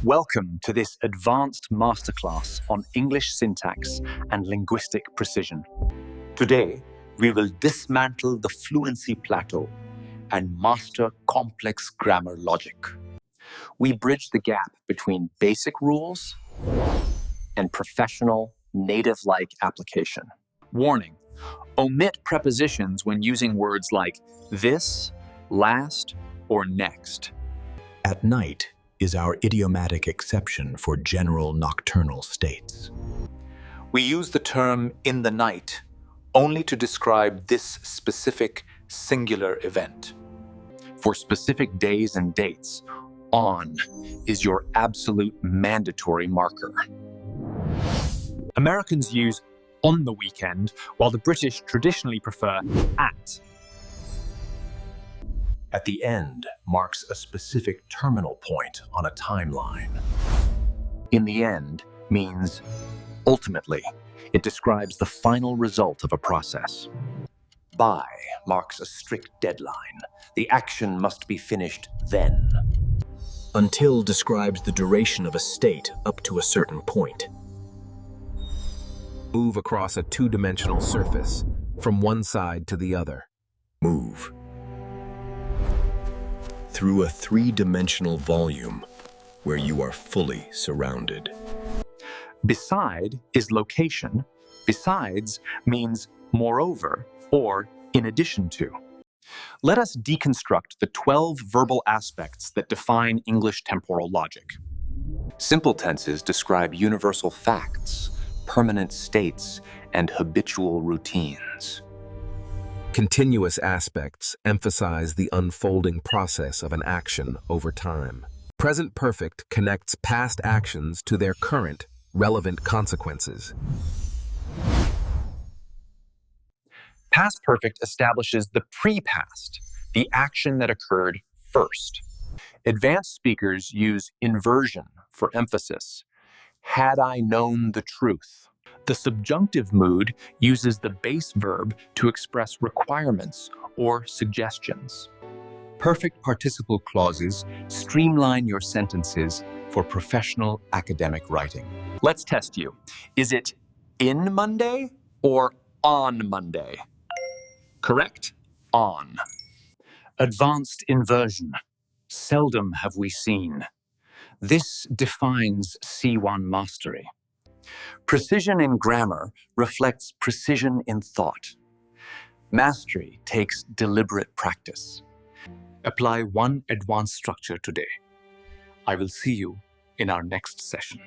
Welcome to this advanced masterclass on English syntax and linguistic precision. Today, we will dismantle the fluency plateau and master complex grammar logic. We bridge the gap between basic rules and professional, native-like application. Warning: omit prepositions when using words like this, last, or next. At night is our idiomatic exception for general nocturnal states. We use the term in the night only to describe this specific singular event. For specific days and dates, on is your absolute mandatory marker. Americans use on the weekend, while the British traditionally prefer at. At the end marks a specific terminal point on a timeline. In the end means ultimately. It describes the final result of a process. By marks a strict deadline. The action must be finished then. Until describes the duration of a state up to a certain point. Move across a two-dimensional surface, from one side to the other. Move through a three-dimensional volume where you are fully surrounded. Beside is location. Besides means moreover or in addition to. Let us deconstruct the 12 verbal aspects that define English temporal logic. Simple tenses describe universal facts, permanent states, and habitual routines. Continuous aspects emphasize the unfolding process of an action over time. Present perfect connects past actions to their current, relevant consequences. Past perfect establishes the pre-past, the action that occurred first. Advanced speakers use inversion for emphasis. Had I known the truth. The subjunctive mood uses the base verb to express requirements or suggestions. Perfect participle clauses streamline your sentences for professional academic writing. Let's test you. Is it in Monday or on Monday? Correct? On. Advanced inversion. Seldom have we seen. This defines C1 mastery. Precision in grammar reflects precision in thought. Mastery takes deliberate practice. Apply one advanced structure today. I will see you in our next session.